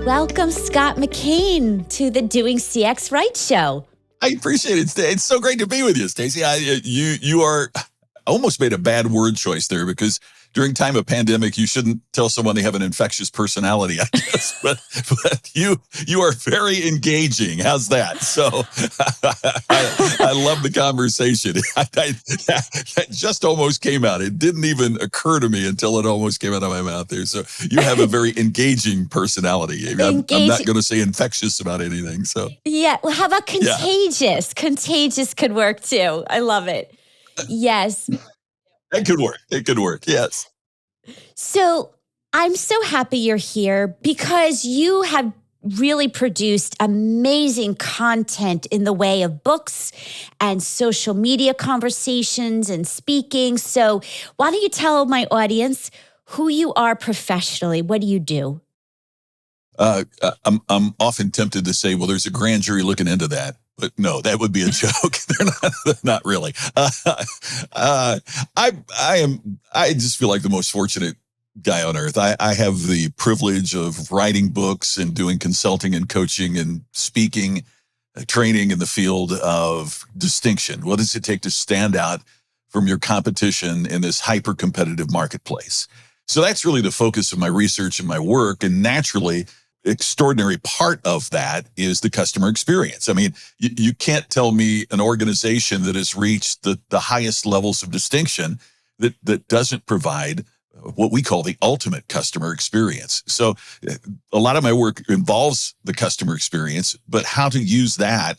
Welcome, Scott McCain, to the Doing CX Right show. I appreciate it. It's so great to be with you, Stacey. You are almost made a bad word choice there, because during time of pandemic, you shouldn't tell someone they have an infectious personality, I guess. but you are very engaging. How's that? So I love the conversation. That just almost came out. It didn't even occur to me until it almost came out of my mouth there. So you have a very engaging personality. I'm not going to say infectious about anything. So yeah. Well, how about contagious? Yeah. Contagious could work too. I love it. Yes. It could work. It could work. Yes. So I'm so happy you're here, because you have really produced amazing content in the way of books and social media conversations and speaking. So why don't you tell my audience who you are professionally? What do you do? I'm often tempted to say, well, there's a grand jury looking into that. But no, that would be a joke. They're not really. I just feel like the most fortunate guy on earth. I have the privilege of writing books and doing consulting and coaching and speaking, training in the field of distinction. What does it take to stand out from your competition in this hyper-competitive marketplace? So that's really the focus of my research and my work. And naturally, extraordinary part of that is the customer experience. I mean, you can't tell me an organization that has reached the highest levels of distinction that doesn't provide what we call the ultimate customer experience. So a lot of my work involves the customer experience, but how to use that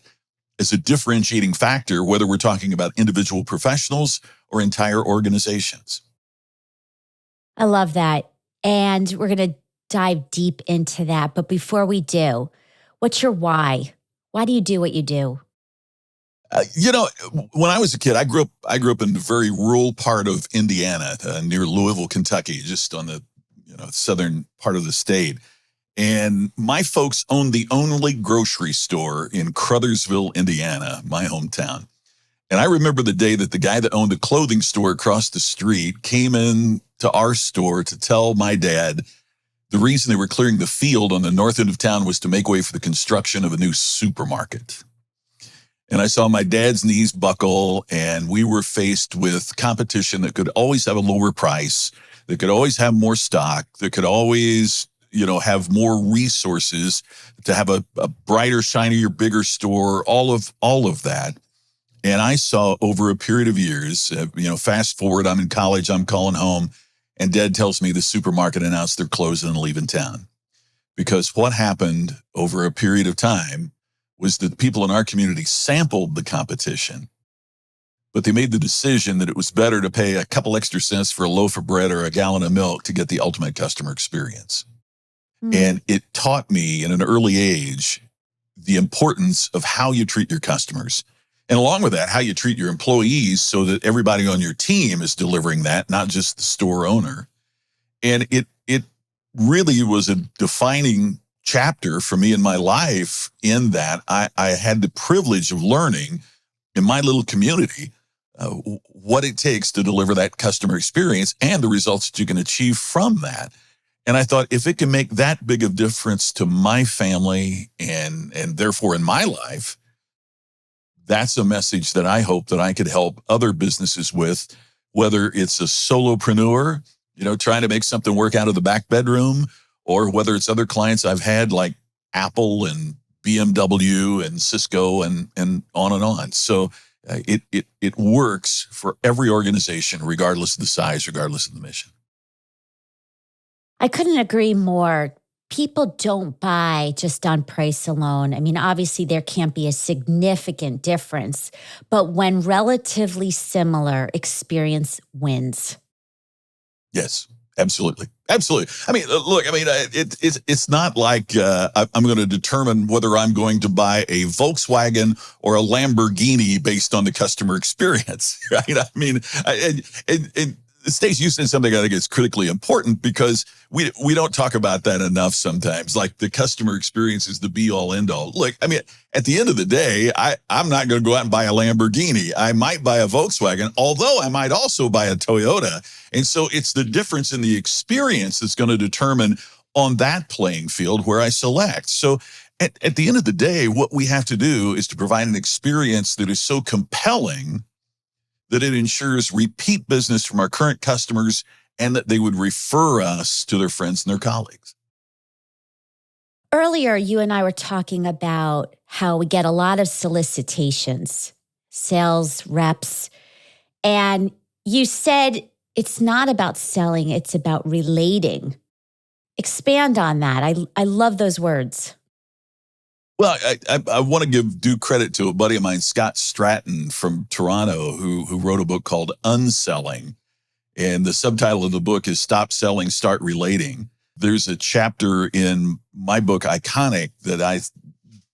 as a differentiating factor, whether we're talking about individual professionals or entire organizations. I love that. And we're going to dive deep into that. But before we do, what's your why? Why do you do what you do? When I was a kid, I grew up in the very rural part of Indiana, near Louisville, Kentucky, just on the southern part of the state. And my folks owned the only grocery store in Crothersville, Indiana, my hometown. And I remember the day that the guy that owned the clothing store across the street came in to our store to tell my dad the reason they were clearing the field on the north end of town was to make way for the construction of a new supermarket. And I saw my dad's knees buckle, and we were faced with competition that could always have a lower price, that could always have more stock, that could always, have more resources to have a brighter, shinier, bigger store, all of that. And I saw over a period of years, fast forward, I'm in college, I'm calling home, and Dad tells me the supermarket announced they're closing and leaving town. Because what happened over a period of time was that people in our community sampled the competition, but they made the decision that it was better to pay a couple extra cents for a loaf of bread or a gallon of milk to get the ultimate customer experience. And it taught me in an early age the importance of how you treat your customers. And along with that, how you treat your employees so that everybody on your team is delivering that, not just the store owner. And it really was a defining chapter for me in my life, in that I had the privilege of learning in my little community what it takes to deliver that customer experience and the results that you can achieve from that. And I thought, if it can make that big of difference to my family and therefore in my life, that's a message that I hope that I could help other businesses with, whether it's a solopreneur, trying to make something work out of the back bedroom, or whether it's other clients I've had like Apple and BMW and Cisco and on and on. So it works for every organization, regardless of the size, regardless of the mission. I couldn't agree more. People don't buy just on price alone. I mean, obviously there can't be a significant difference, but when relatively similar, experience wins. Yes, absolutely. Absolutely. I mean, look, it's not like I'm going to determine whether I'm going to buy a Volkswagen or a Lamborghini based on the customer experience, right? I mean, and Stacey, you said something I think is critically important, because we don't talk about that enough sometimes. Like, the customer experience is the be all end all. Look, I mean, at the end of the day, I'm not going to go out and buy a Lamborghini. I might buy a Volkswagen, although I might also buy a Toyota. And so it's the difference in the experience that's going to determine on that playing field where I select. So at the end of the day, what we have to do is to provide an experience that is so compelling that it ensures repeat business from our current customers and that they would refer us to their friends and their colleagues. Earlier, you and I were talking about how we get a lot of solicitations, sales reps, and you said it's not about selling, it's about relating. Expand on that. I love those words. Well, I want to give due credit to a buddy of mine, Scott Stratton from Toronto, who wrote a book called Unselling. And the subtitle of the book is Stop Selling, Start Relating. There's a chapter in my book, Iconic, that I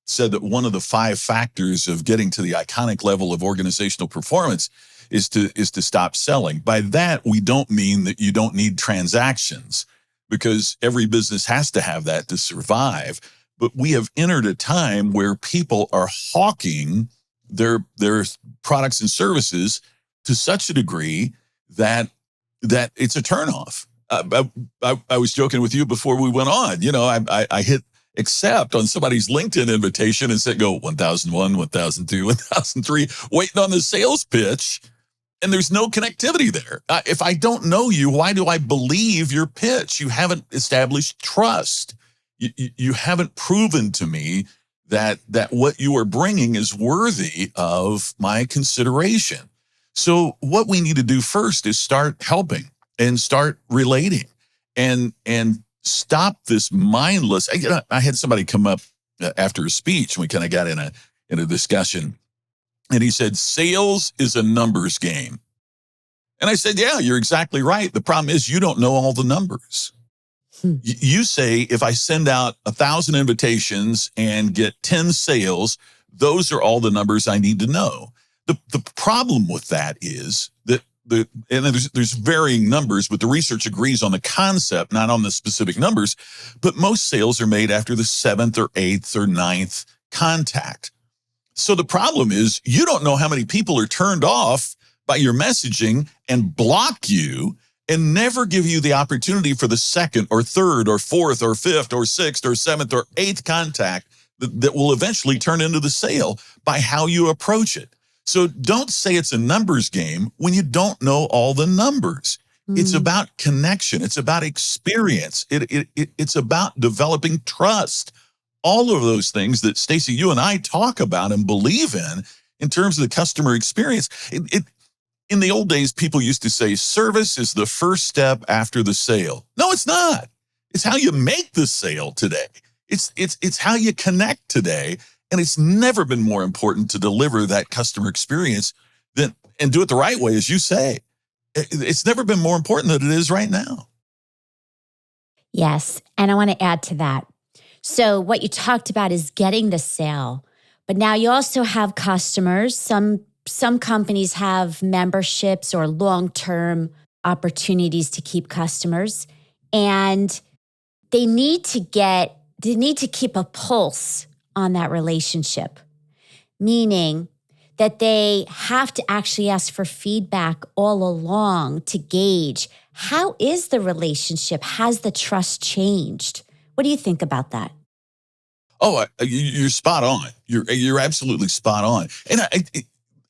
said that one of the 5 factors of getting to the iconic level of organizational performance is to stop selling. By that, we don't mean that you don't need transactions, because every business has to have that to survive. But we have entered a time where people are hawking their products and services to such a degree that it's a turnoff. I was joking with you before we went on. I hit accept on somebody's LinkedIn invitation and said, go 1001, 1002, 1003, waiting on the sales pitch. And there's no connectivity there. If I don't know you, why do I believe your pitch? You haven't established trust. You haven't proven to me that what you are bringing is worthy of my consideration. So what we need to do first is start helping and start relating and stop this mindless. I had somebody come up after a speech, and we kind of got in a discussion, and he said, sales is a numbers game. And I said, yeah, you're exactly right. The problem is you don't know all the numbers. You say, if I send out 1,000 invitations and get 10 sales, those are all the numbers I need to know. The problem with that is that there's varying numbers, but the research agrees on the concept, not on the specific numbers. But most sales are made after the 7th or 8th or 9th contact. So the problem is you don't know how many people are turned off by your messaging and block you and never give you the opportunity for the 2nd or 3rd or 4th or 5th or 6th or 7th or 8th contact that will eventually turn into the sale by how you approach it. So don't say it's a numbers game when you don't know all the numbers. It's about connection. It's about experience. It's about developing trust. All of those things that Stacey, you and I talk about and believe in terms of the customer experience. In the old days, people used to say service is the first step after the sale. No, it's not. It's how you make the sale today. It's how you connect today. And it's never been more important to deliver that customer experience and do it the right way, as you say. It's never been more important than it is right now. Yes. And I want to add to that. So what you talked about is getting the sale, but now you also have customers. Some companies have memberships or long-term opportunities to keep customers, and they need to keep a pulse on that relationship, meaning that they have to actually ask for feedback all along to gauge, how is the relationship? Has the trust changed? What do you think about that? Oh, you're spot on. You're absolutely spot on. And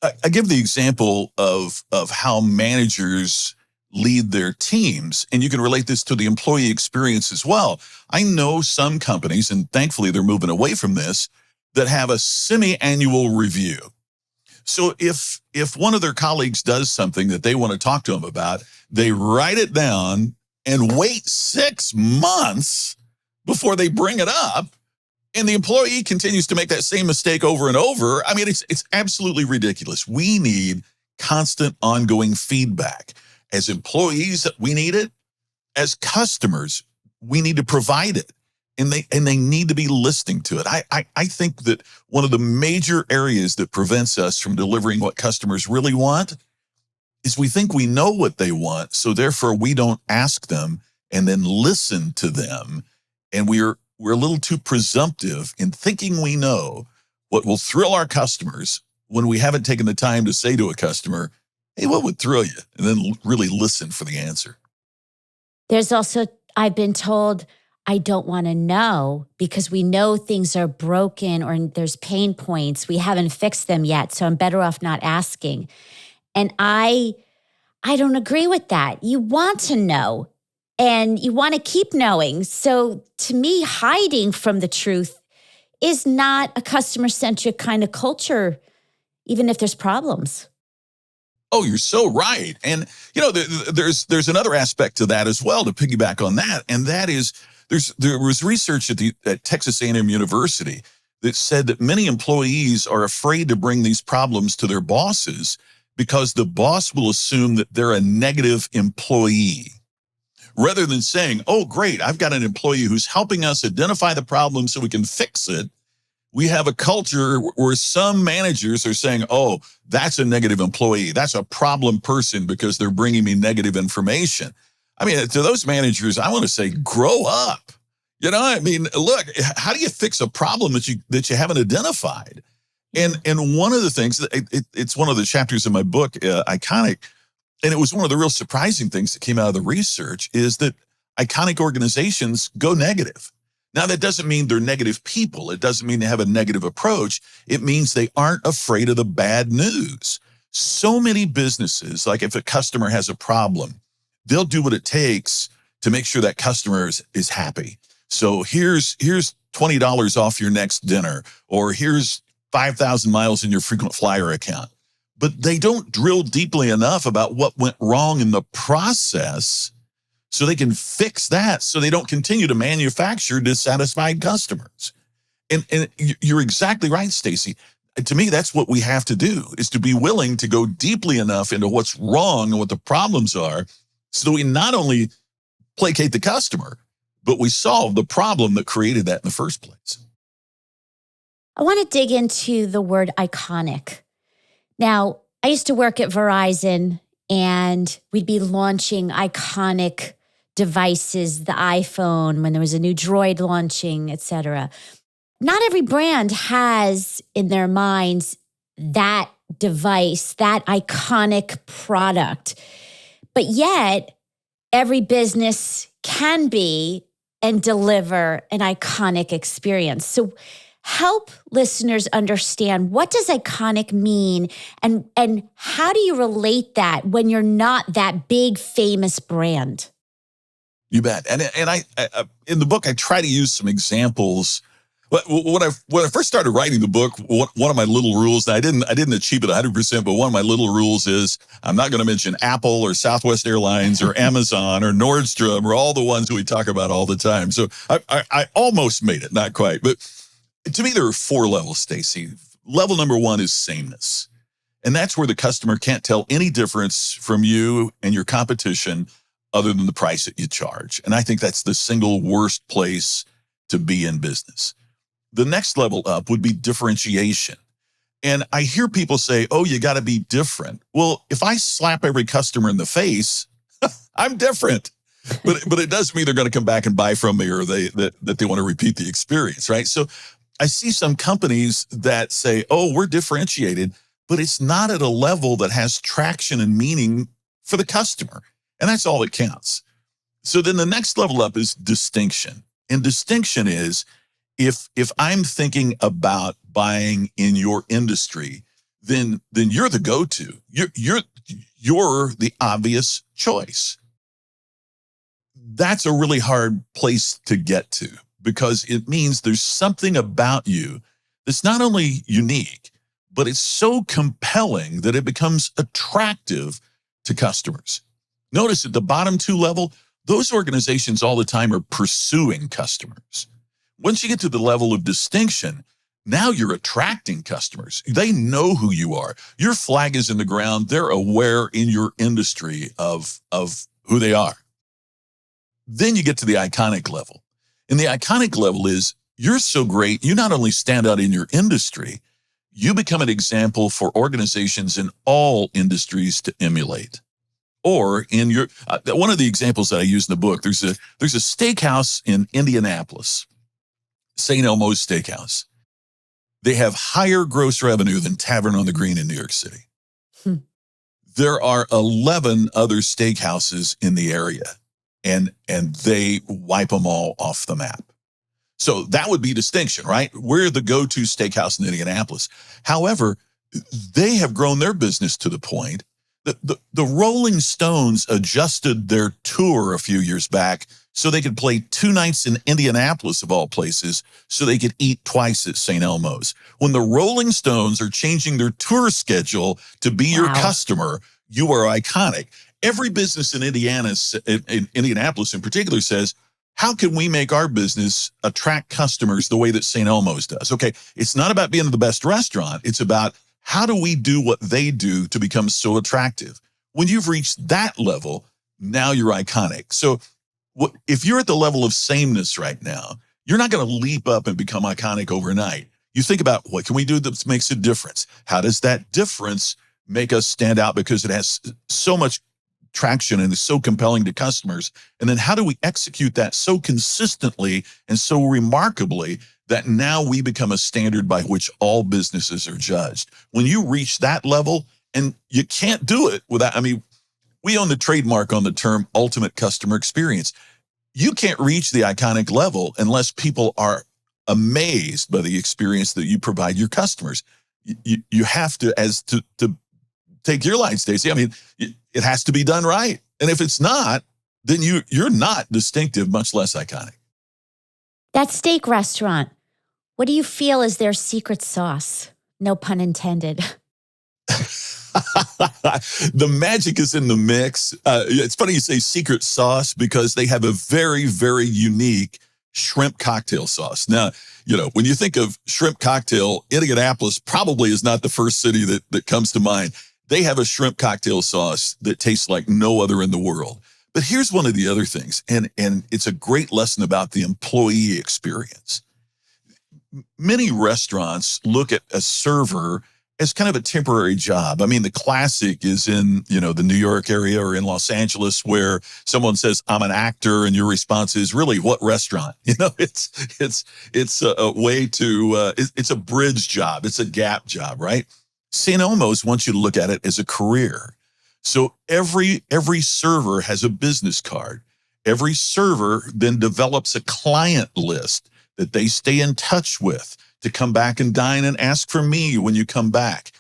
I give the example of how managers lead their teams, and you can relate this to the employee experience as well. I know some companies, and thankfully they're moving away from this, that have a semi-annual review. So if one of their colleagues does something that they want to talk to them about, they write it down and wait 6 months before they bring it up. And the employee continues to make that same mistake over and over. I mean, it's absolutely ridiculous. We need constant ongoing feedback. As employees, we need it. As customers, we need to provide it. And they need to be listening to it. I think that one of the major areas that prevents us from delivering what customers really want is we think we know what they want, so therefore we don't ask them and then listen to them. And we're a little too presumptive in thinking we know what will thrill our customers when we haven't taken the time to say to a customer, hey, what would thrill you? And then really listen for the answer. There's also, I've been told, I don't want to know because we know things are broken or there's pain points. We haven't fixed them yet, so I'm better off not asking. And I don't agree with that. You want to know and you want to keep knowing. So to me, hiding from the truth is not a customer-centric kind of culture, even if there's problems. Oh, you're so right. And, there's another aspect to that as well, to piggyback on that. And that is there was research at Texas A&M University that said that many employees are afraid to bring these problems to their bosses because the boss will assume that they're a negative employee. Rather than saying, oh, great, I've got an employee who's helping us identify the problem so we can fix it. We have a culture where some managers are saying, oh, that's a negative employee. That's a problem person because they're bringing me negative information. I mean, to those managers, I want to say, grow up. Look, how do you fix a problem that you haven't identified? And one of the things, it's one of the chapters in my book, Iconic, and it was one of the real surprising things that came out of the research, is that iconic organizations go negative. Now, that doesn't mean they're negative people. It doesn't mean they have a negative approach. It means they aren't afraid of the bad news. So many businesses, like if a customer has a problem, they'll do what it takes to make sure that customer is happy. So here's $20 off your next dinner, or here's 5,000 miles in your frequent flyer account. But they don't drill deeply enough about what went wrong in the process so they can fix that, so they don't continue to manufacture dissatisfied customers. And you're exactly right, Stacey. To me, that's what we have to do, is to be willing to go deeply enough into what's wrong and what the problems are, so that we not only placate the customer, but we solve the problem that created that in the first place. I want to dig into the word iconic. Now, I used to work at Verizon, and we'd be launching iconic devices, the iPhone, when there was a new Droid launching, et cetera. Not every brand has in their minds that device, that iconic product. But yet, every business can be and deliver an iconic experience. So help listeners understand, what does iconic mean, and how do you relate that when you're not that big famous brand? You bet. And I in the book, I try to use some examples. When I first started writing the book, one of my little rules, and I didn't achieve it 100%, but one of my little rules is I'm not going to mention Apple or Southwest Airlines or Amazon or Nordstrom or all the ones that we talk about all the time. So I almost made it, not quite. But to me, there are 4 levels, Stacey. Level number 1 is sameness. And that's where the customer can't tell any difference from you and your competition other than the price that you charge. And I think that's the single worst place to be in business. The next level up would be differentiation. And I hear people say, oh, you got to be different. Well, if I slap every customer in the face, I'm different. But it does mean they're going to come back and buy from me, or that they want to repeat the experience, right? So I see some companies that say, oh, we're differentiated, but it's not at a level that has traction and meaning for the customer. And that's all that counts. So then the next level up is distinction. And distinction is, if I'm thinking about buying in your industry, then you're the go-to. You're the obvious choice. That's a really hard place to get to, because it means there's something about you that's not only unique, but it's so compelling that it becomes attractive to customers. Notice at the bottom 2 level, those organizations all the time are pursuing customers. Once you get to the level of distinction, now you're attracting customers. They know who you are. Your flag is in the ground. They're aware in your industry of who they are. Then you get to the iconic level. And the iconic level is, you're so great, you not only stand out in your industry, you become an example for organizations in all industries to emulate. Or in your, one of the examples that I use in the book, there's a steakhouse in Indianapolis, St. Elmo's Steakhouse. They have higher gross revenue than Tavern on the Green in New York City. There are 11 other steakhouses in the area. and they wipe them all off the map. So that would be distinction, right? We're the go-to steakhouse in Indianapolis. However, they have grown their business to the point that the Rolling Stones adjusted their tour a few years back so they could play 2 nights in Indianapolis, of all places, so they could eat twice at St. Elmo's. When the Rolling Stones are changing their tour schedule to be your customer, you are iconic. Every business in Indianapolis in particular says, how can we make our business attract customers the way that St. Elmo's does? Okay, it's not about being the best restaurant. It's about how do we do what they do to become so attractive? When you've reached that level, now you're iconic. So if you're at the level of sameness right now, you're not going to leap up and become iconic overnight. You think about, what can we do that makes a difference? How does that difference make us stand out because it has so much traction and is so compelling to customers? And then how do we execute that so consistently and so remarkably that now we become a standard by which all businesses are judged? When you reach that level, and you can't do it without, I mean, we own the trademark on the term ultimate customer experience. You can't reach the iconic level unless people are amazed by the experience that you provide your customers. You have to, to take your line, Stacey. I mean, it has to be done right. And if it's not, then you're not distinctive, much less iconic. That steak restaurant, what do you feel is their secret sauce? No pun intended. The magic is in the mix. It's funny you say secret sauce because they have a very, very unique shrimp cocktail sauce. Now, when you think of shrimp cocktail, Indianapolis probably is not the first city that comes to mind. They have a shrimp cocktail sauce that tastes like no other in the world. But here's one of the other things, and it's a great lesson about the employee experience. Many restaurants look at a server as kind of a temporary job. I mean, the classic is in, the New York area or in Los Angeles, where someone says, I'm an actor, and your response is, really, what restaurant? It's a way to, it's a bridge job. It's a gap job, right? St. Elmo's wants you to look at it as a career. So every server has a business card. Every server then develops a client list that they stay in touch with to come back and dine and ask for me when you come back.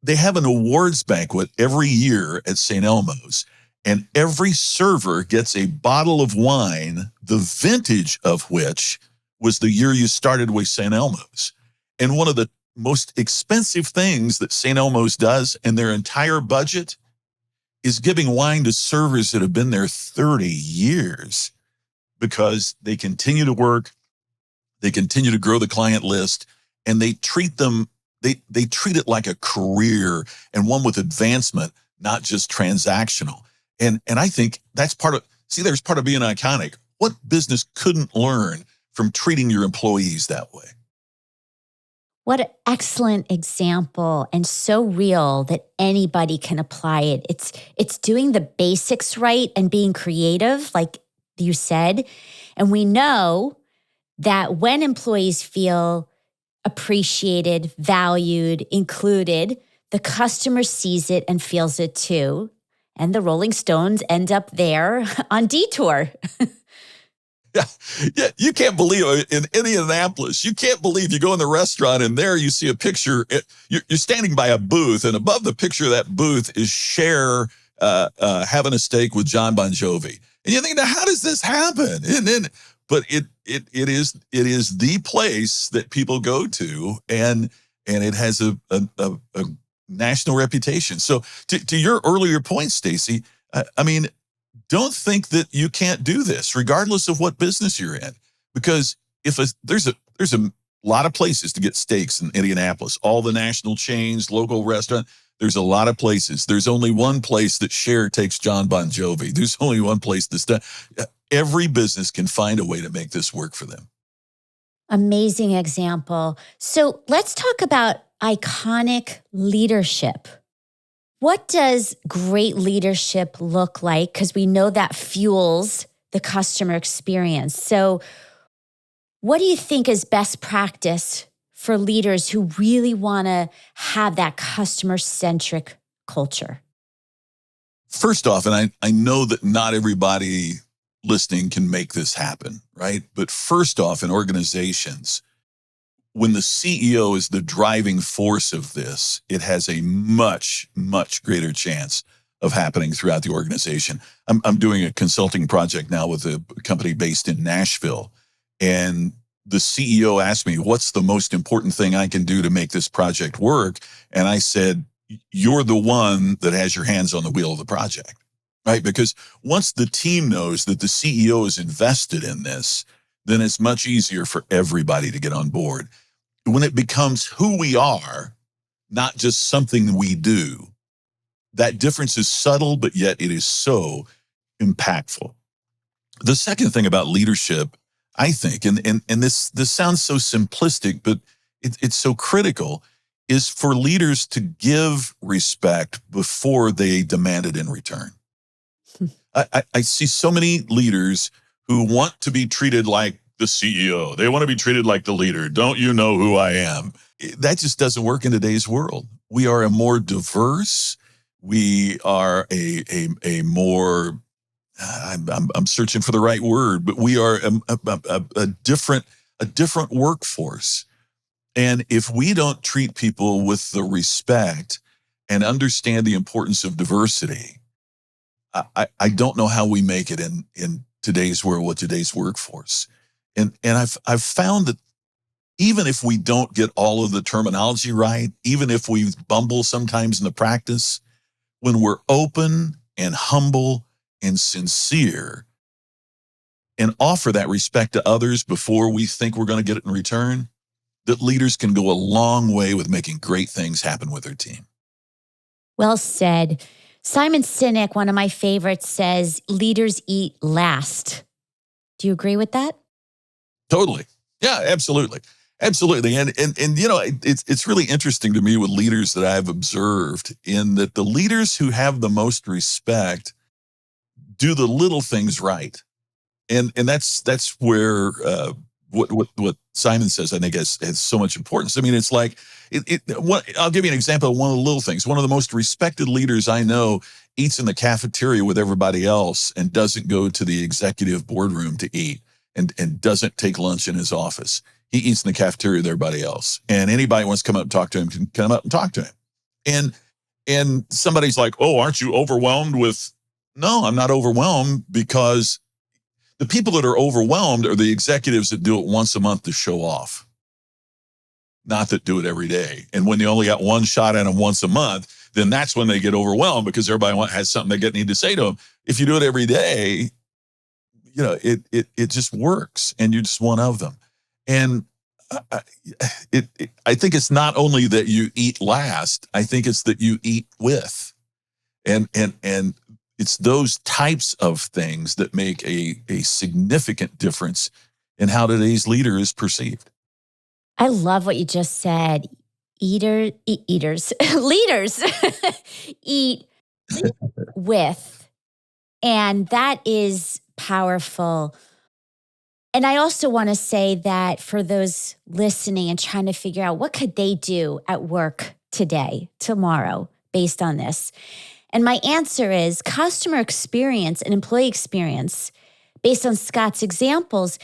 They have an awards banquet every year at St. Elmo's, and every server gets a bottle of wine, the vintage of which was the year you started with St. Elmo's. And one of the most expensive things that St. Elmo's does in their entire budget is giving wine to servers that have been there 30 years because they continue to work, they continue to grow the client list, and they treat them, they treat it like a career and one with advancement, not just transactional. And I think that's there's part of being iconic. What business couldn't learn from treating your employees that way? What an excellent example, and so real that anybody can apply it. It's doing the basics right and being creative, like you said. And we know that when employees feel appreciated, valued, included, the customer sees it and feels it too. And the Rolling Stones end up there on Detour. Yeah, you can't believe in Indianapolis, you can't believe you go in the restaurant and there you see a picture. You're standing by a booth, and above the picture of that booth is Cher having a steak with John Bon Jovi. And you think, now, how does this happen? But it is the place that people go to, and it has a national reputation. So to your earlier point, Stacey, I mean, don't think that you can't do this, regardless of what business you're in, because there's a lot of places to get steaks in Indianapolis. All the national chains, local restaurant. There's a lot of places. There's only one place that Cher takes John Bon Jovi. There's only one place that's done. Every business can find a way to make this work for them. Amazing example. So let's talk about iconic leadership. What does great leadership look like? Because we know that fuels the customer experience. So what do you think is best practice for leaders who really want to have that customer-centric culture? First off, and I know that not everybody listening can make this happen, right? But first off, in organizations, when the CEO is the driving force of this, it has a much, much greater chance of happening throughout the organization. I'm doing a consulting project now with a company based in Nashville. And the CEO asked me, what's the most important thing I can do to make this project work? And I said, you're the one that has your hands on the wheel of the project, right? Because once the team knows that the CEO is invested in this, then it's much easier for everybody to get on board. When it becomes who we are, not just something we do, that difference is subtle, but yet it is so impactful. The second thing about leadership, I think, and this sounds so simplistic, but it's so critical, is for leaders to give respect before they demand it in return. I see so many leaders who want to be treated like the CEO. They want to be treated like the leader. Don't you know who I am? That just doesn't work in today's world. We are a more diverse. We are a more. I'm searching for the right word, but we are a different workforce. And if we don't treat people with the respect and understand the importance of diversity, I don't know how we make it in today's world with today's workforce. And I've found that even if we don't get all of the terminology right, even if we bumble sometimes in the practice, when we're open and humble and sincere and offer that respect to others before we think we're going to get it in return, that leaders can go a long way with making great things happen with their team. Well said. Simon Sinek, one of my favorites, says leaders eat last. Do you agree with that? Totally. Yeah, absolutely. Absolutely. And you know, it's really interesting to me with leaders that I've observed in that the leaders who have the most respect do the little things right. And that's where what Simon says, I think has so much importance. I mean, it's like, I'll give you an example of one of the little things. One of the most respected leaders I know eats in the cafeteria with everybody else and doesn't go to the executive boardroom to eat and doesn't take lunch in his office. He eats in the cafeteria with everybody else. And anybody who wants to come up and talk to him can come up and talk to him. And somebody's like, oh, aren't you overwhelmed with? No, I'm not overwhelmed, because the people that are overwhelmed are the executives that do it once a month to show off, not that do it every day. And when they only got one shot at them once a month, then that's when they get overwhelmed because everybody has something they need to say to them. If you do it every day, you know, it just works, and you're just one of them. And I think it's not only that you eat last, I think it's that you eat with, and it's those types of things that make a significant difference in how today's leader is perceived. I love what you just said. Leaders eat with, and that is powerful. And I also want to say that for those listening and trying to figure out what could they do at work today, tomorrow, based on this. And my answer is customer experience and employee experience, based on Scott's examples,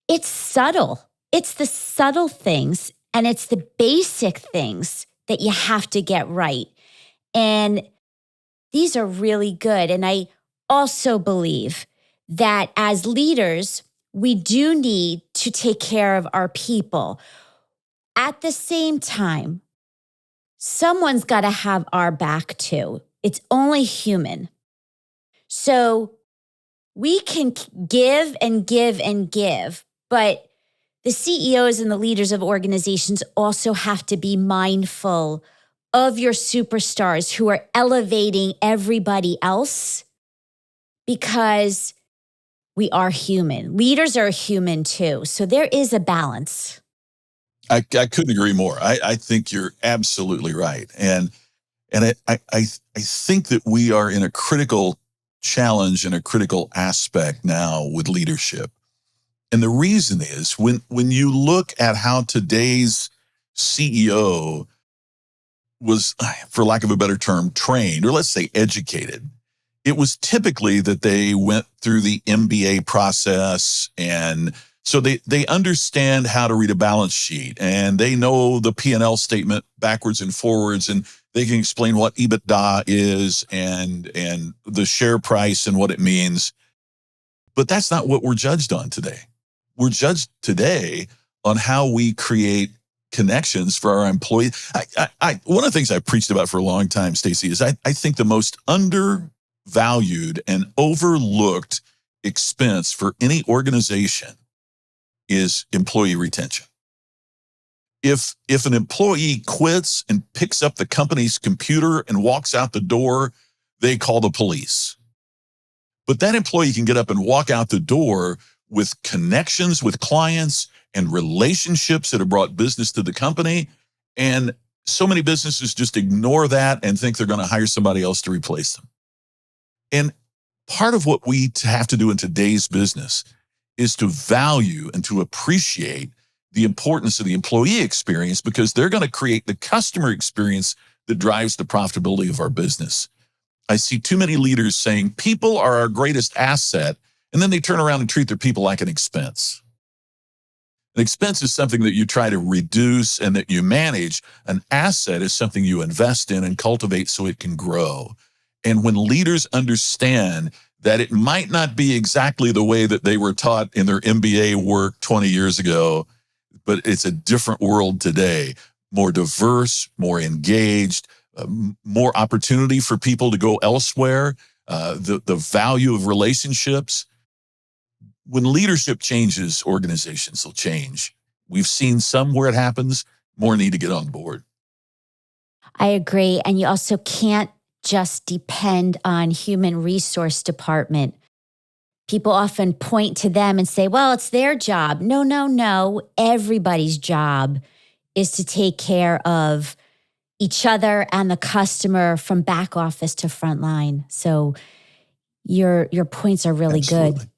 it's subtle. It's the subtle things and it's the basic things that you have to get right. And these are really good. And I also believe that as leaders, we do need to take care of our people. At the same time, someone's got to have our back too. It's only human. So we can give and give and give, but the CEOs and the leaders of organizations also have to be mindful of your superstars who are elevating everybody else, because we are human. Leaders are human too. So there is a balance. I couldn't agree more. I think you're absolutely right. And I think that we are in a critical challenge and a critical aspect now with leadership. And the reason is when you look at how today's CEO was, for lack of a better term, trained, or let's say educated, it was typically that they went through the MBA process, and so they understand how to read a balance sheet, and they know the P&L statement backwards and forwards, and they can explain what EBITDA is and the share price and what it means. But that's not what we're judged on today. We're judged today on how we create connections for our employees. One of the things I preached about for a long time, Stacey, is I think the most undervalued and overlooked expense for any organization is employee retention. If an employee quits and picks up the company's computer and walks out the door, they call the police. But that employee can get up and walk out the door with connections with clients and relationships that have brought business to the company. And so many businesses just ignore that and think they're going to hire somebody else to replace them. And part of what we have to do in today's business is to value and to appreciate the importance of the employee experience, because they're going to create the customer experience that drives the profitability of our business. I see too many leaders saying people are our greatest asset, and then they turn around and treat their people like an expense. An expense is something that you try to reduce and that you manage. An asset is something you invest in and cultivate so it can grow. And when leaders understand that it might not be exactly the way that they were taught in their MBA work 20 years ago, but it's a different world today, more diverse, more engaged, more opportunity for people to go elsewhere, the value of relationships. When leadership changes, organizations will change. We've seen some where it happens, more need to get on board. I agree. And you also can't just depend on human resource department. People often point to them and say, well, it's their job. No. Everybody's job is to take care of each other and the customer from back office to front line. So your points are really Absolutely. good.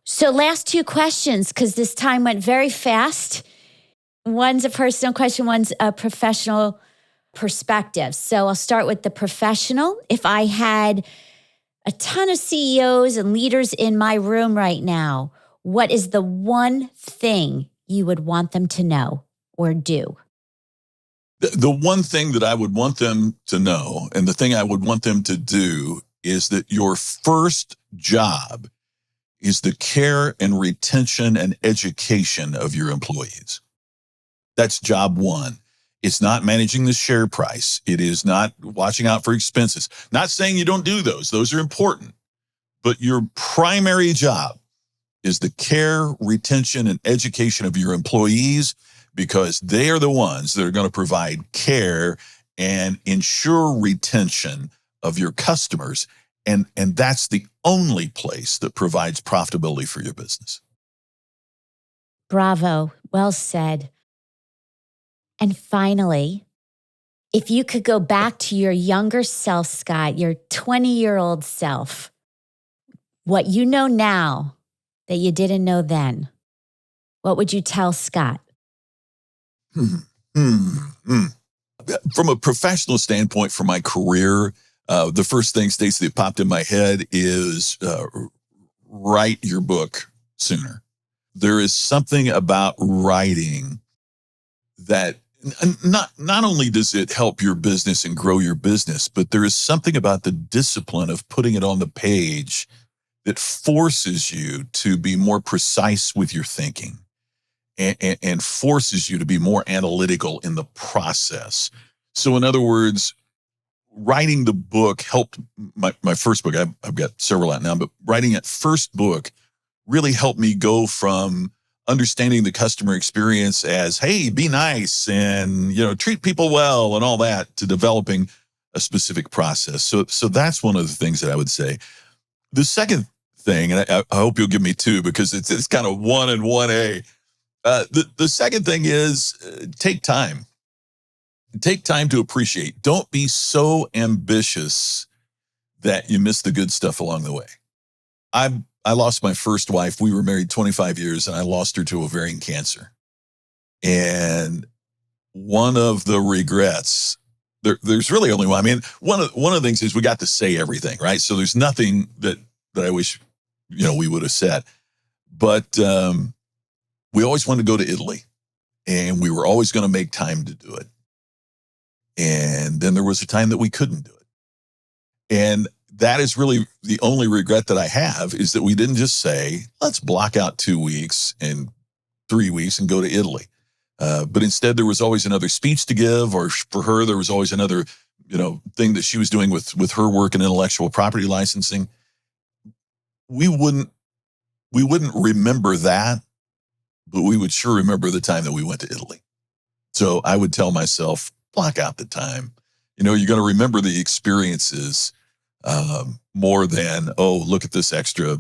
So last two questions, because this time went very fast. One's a personal question, one's a professional perspective. So I'll start with the professional. If I had a ton of CEOs and leaders in my room right now, what is the one thing you would want them to know or do? The one thing that I would want them to know, and the thing I would want them to do, is that your first job is the care and retention and education of your employees. That's job one. It's not managing the share price. It is not watching out for expenses. Not saying you don't do those. Those are important. But your primary job is the care, retention, and education of your employees, because they are the ones that are going to provide care and ensure retention of your customers. And that's the only place that provides profitability for your business. Bravo. Well said. And finally, if you could go back to your younger self, Scott, your 20-year-old self, what you know now that you didn't know then, what would you tell Scott? From a professional standpoint, for my career, the first thing, Stacey, that popped in my head is write your book sooner. There is something about writing that not only does it help your business and grow your business, but there is something about the discipline of putting it on the page that forces you to be more precise with your thinking and forces you to be more analytical in the process. So in other words, writing the book helped my first book. I've got several out now, but writing that first book really helped me go from understanding the customer experience as, hey, be nice and, treat people well and all that, to developing a specific process. So that's one of the things that I would say. The second thing, and I hope you'll give me two, because it's kind of 1 and 1A. The second thing is take time. Take time to appreciate. Don't be so ambitious that you miss the good stuff along the way. I lost my first wife. We were married 25 years, and I lost her to ovarian cancer. And one of the regrets there's really only one. I mean, one of the things is we got to say everything, right? So there's nothing that I wish, we would have said. But we always wanted to go to Italy, and we were always going to make time to do it. And then there was a time that we couldn't do it. And that is really the only regret that I have, is that we didn't just say, let's block out 2 weeks and 3 weeks and go to Italy. But instead, there was always another speech to give, or for her, there was always another, thing that she was doing with her work in intellectual property licensing. We wouldn't remember that, but we would sure remember the time that we went to Italy. So I would tell myself, block out the time. You're going to remember the experiences more than, oh, look at this extra,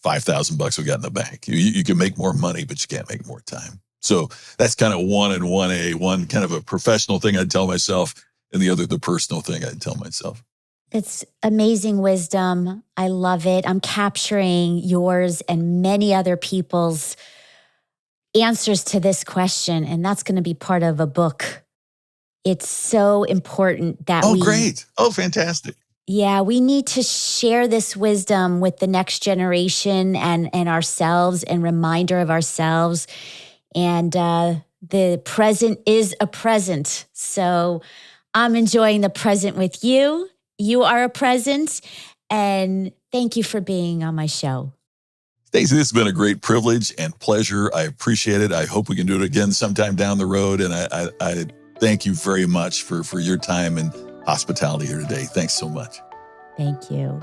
$5,000 we got in the bank. You can make more money, but you can't make more time. So that's kind of 1 and 1A, one kind of a professional thing I'd tell myself, and the other, the personal thing I'd tell myself. It's amazing wisdom. I love it. I'm capturing yours and many other people's answers to this question, and that's going to be part of a book. It's so important that great. Oh, fantastic. Yeah, we need to share this wisdom with the next generation and ourselves, and reminder of ourselves. And the present is a present. So I'm enjoying the present with you. You are a present. And thank you for being on my show. Stacey, this has been a great privilege and pleasure. I appreciate it. I hope we can do it again sometime down the road. And I thank you very much for your time and hospitality here today. Thanks so much. Thank you.